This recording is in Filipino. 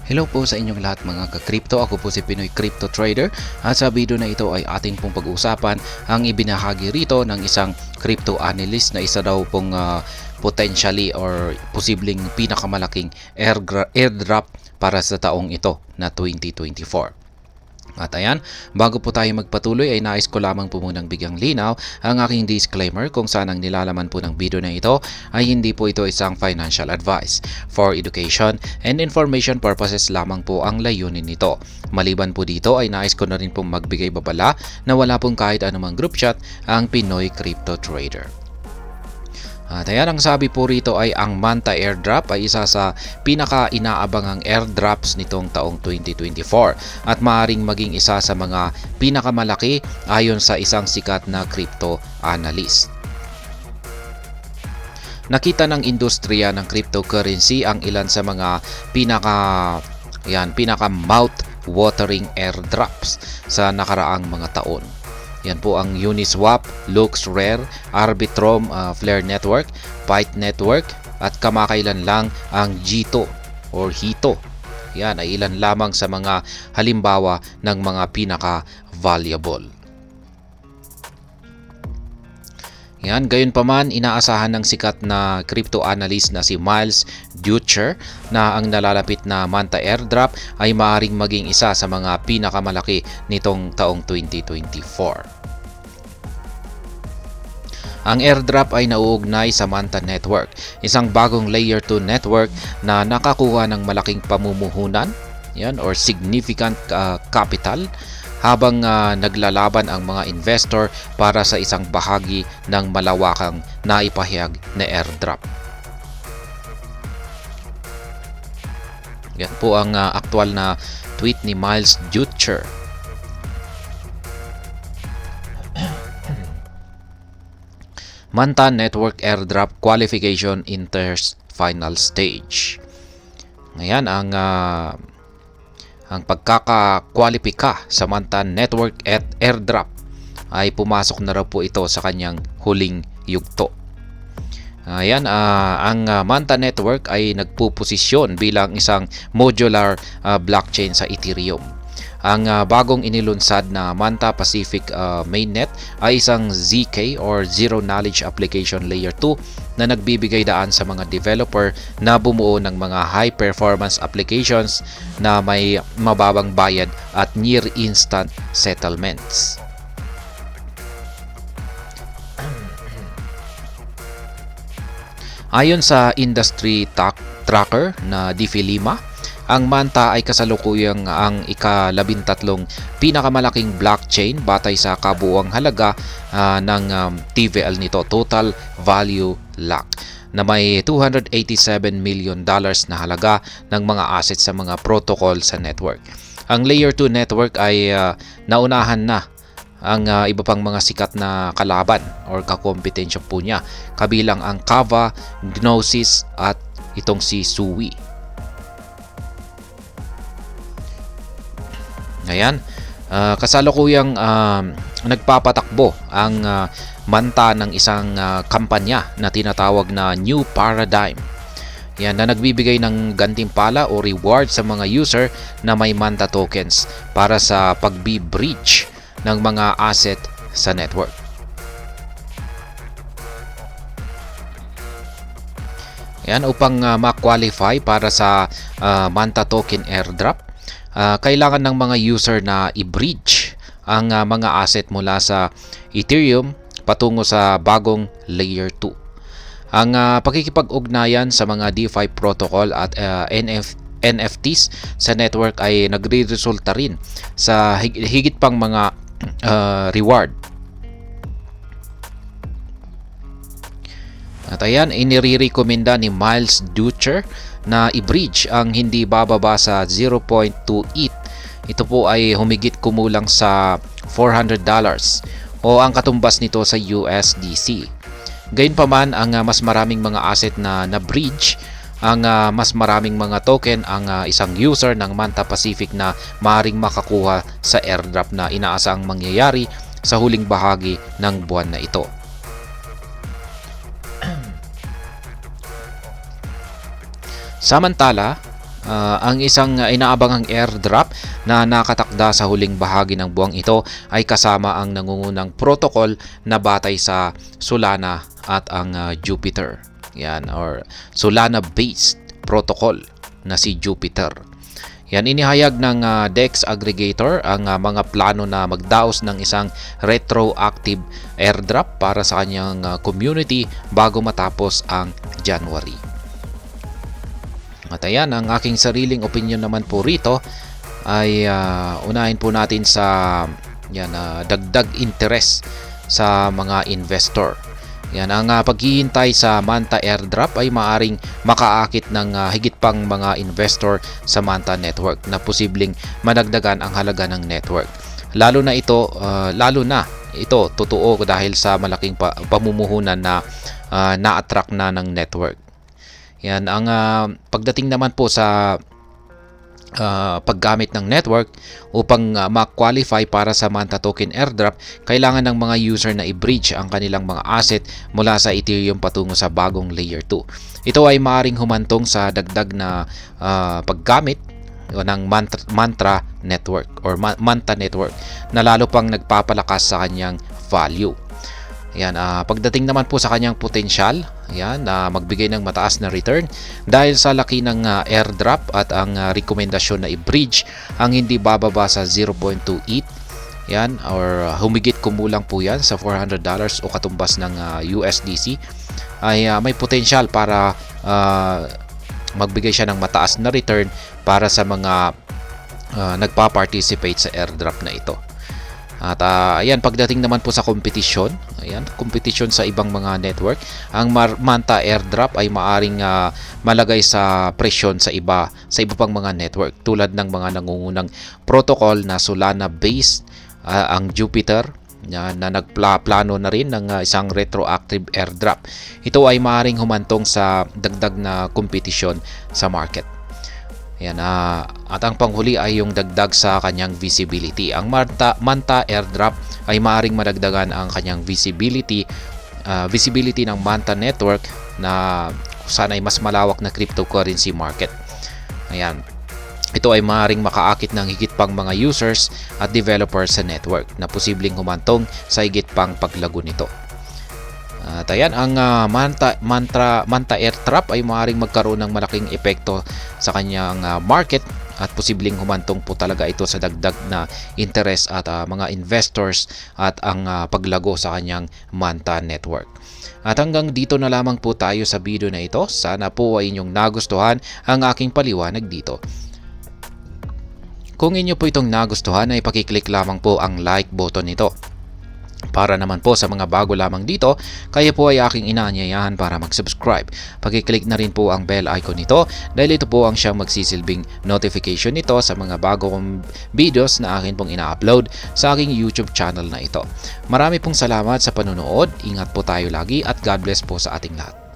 Hello po sa inyong lahat mga ka-crypto. Ako po si Pinoy Crypto Trader at sa video na ito ay ating pong pag-uusapan ang ibinahagi rito ng isang crypto analyst na isa daw pong potentially or posibleng pinakamalaking airdrop para sa taong ito na 2024. At ayan, bago po tayo magpatuloy ay nais ko lamang po munang bigyang linaw ang aking disclaimer kung saan ang nilalaman po ng video na ito ay hindi po ito isang financial advice. For education and information purposes lamang po ang layunin nito. Maliban po dito ay nais ko na rin pong magbigay babala na wala pong kahit anumang group chat ang Pinoy Crypto Trader. At ayan, ang sabi po rito ay ang Manta airdrop ay isa sa pinaka-inaabangang airdrops nitong taong 2024 at maaaring maging isa sa mga pinakamalaki ayon sa isang sikat na crypto analyst. Nakita ng industriya ng cryptocurrency ang ilan sa mga pinaka-mouth-watering airdrops sa nakaraang mga taon. Yan po ang Uniswap, LuxRare, Arbitrum, Flare Network, Byte Network at kamakailan lang ang Jito or Hito. Yan ay ilan lamang sa mga halimbawa ng mga pinaka-valuable. Yan, gayunpaman inaasahan ng sikat na crypto analyst na si Miles Dutcher na ang nalalapit na Manta airdrop ay maaaring maging isa sa mga pinakamalaki nitong taong 2024. Ang airdrop ay nauugnay sa Manta Network, isang bagong layer 2 network na nakakuha ng malaking pamumuhunan or significant capital habang naglalaban ang mga investor para sa isang bahagi ng malawakang naipahayag na airdrop. Yan po ang aktual na tweet ni Miles Dutcher. Manta Network airdrop qualification enters final stage. Ngayon ang pagkakakwalipika sa Manta Network at airdrop ay pumasok na raw po ito sa kanyang huling yugto. Ang Manta Network ay nagpuposisyon bilang isang modular blockchain sa Ethereum. Ang bagong inilunsad na Manta Pacific Mainnet ay isang ZK or Zero Knowledge Application Layer 2 na nagbibigay daan sa mga developer na bumuo ng mga high-performance applications na may mababang bayad at near-instant settlements. Ayon sa industry tracker na DeFi5, ang Manta ay kasalukuyang ang ika-13 pinakamalaking blockchain batay sa kabuuang halaga ng TVL nito, Total Value Lock, na may $287 million na halaga ng mga assets sa mga protocol sa network. Ang Layer 2 network ay naunahan na ang iba pang mga sikat na kalaban or kakompetensya po niya, kabilang ang Kava, Gnosis at itong si Sui. Ayan, kasalukuyang nagpapatakbo ang Manta ng isang kampanya na tinatawag na New Paradigm. Yan, na nagbibigay ng gantimpala o reward sa mga user na may Manta tokens para sa pagbi-breach ng mga asset sa network. Yan, upang ma-qualify para sa Manta token airdrop, kailangan ng mga user na i-breach ang mga asset mula sa Ethereum patungo sa bagong Layer 2. Ang pakikipag-ugnayan sa mga DeFi protocol at NFTs sa network ay nagre-resulta rin sa higit pang mga reward. At ayan, inire-recommenda ni Miles Dutcher na i-breach ang hindi bababa sa 0.2 ETH. Ito po ay humigit kumulang sa $400 o ang katumbas nito sa USDC. Gayunpaman, ang mas maraming mga asset na breach, ang mas maraming mga token ang isang user ng Manta Pacific na maaaring makakuha sa airdrop na inaasang mangyayari sa huling bahagi ng buwan na ito. Samantala, Ang isang inaabangang airdrop na nakatakda sa huling bahagi ng buwang ito ay kasama ang nangungunang protocol na batay sa Solana at ang Jupiter. Yan, or Solana based protocol na si Jupiter. Yan, inihayag ng DEX aggregator ang mga plano na magdaos ng isang retroactive airdrop para sa kanyang community bago matapos ang January. At ayan, ang aking sariling opinion naman po rito ay unahin po natin sa dagdag interest sa mga investor. Yan, ang paghihintay sa Manta airdrop ay maaring makaakit ng higit pang mga investor sa Manta network na posibleng madagdagan ang halaga ng network. Lalo na ito totoo dahil sa malaking pamumuhunan na na-attract na ng network. Yan, ang pagdating naman po sa paggamit ng network upang ma-qualify para sa Manta token airdrop, kailangan ng mga user na i-bridge ang kanilang mga asset mula sa Ethereum patungo sa bagong layer 2. Ito ay maaaring humantong sa dagdag na paggamit ng Manta network or Manta network na lalo pang nagpapalakas sa kanyang value. Yan, pagdating naman po sa kanyang potensyal, na magbigay ng mataas na return dahil sa laki ng airdrop at ang rekomendasyon na i-bridge ang hindi bababa sa 0.28, yan, or humigit kumulang po yan sa $400 o katumbas ng USDC, ay may potensyal para magbigay siya ng mataas na return para sa mga nagpa-participate sa airdrop na ito. At ayan, pagdating naman po sa kompetisyon, kompetisyon sa ibang mga network, ang Manta airdrop ay maaring malagay sa presyon sa iba pang mga network tulad ng mga nangungunang protocol na Solana based, ang Jupiter na nagplano na rin ng isang retroactive airdrop. Ito ay maaring humantong sa dagdag na kompetisyon sa market. Yan, at ang panghuli ay yung dagdag sa kanyang visibility. Ang Manta airdrop ay maaring madagdagan ang kanyang visibility ng Manta network na sana ay mas malawak na cryptocurrency market. Ayan. Ito ay maaaring makaakit ng higit pang mga users at developers sa network na posibleng humantong sa higit pang paglago nito. At ayan, ang Manta airdrop ay maaaring magkaroon ng malaking epekto sa kanyang market at posibleng humantong po talaga ito sa dagdag na interest at mga investors at ang paglago sa kanyang Manta network. At hanggang dito na lamang po tayo sa video na ito. Sana po ay inyong nagustuhan ang aking paliwanag dito. Kung inyo po itong nagustuhan ay pakiclick lamang po ang like button nito. Para naman po sa mga bago lamang dito, kayo po ay aking inaanyayahan para mag-subscribe. Pakiclick na rin po ang bell icon nito dahil ito po ang siyang magsisilbing notification nito sa mga bago kong videos na akin pong ina-upload sa aking YouTube channel na ito. Marami pong salamat sa panonood, ingat po tayo lagi at God bless po sa ating lahat.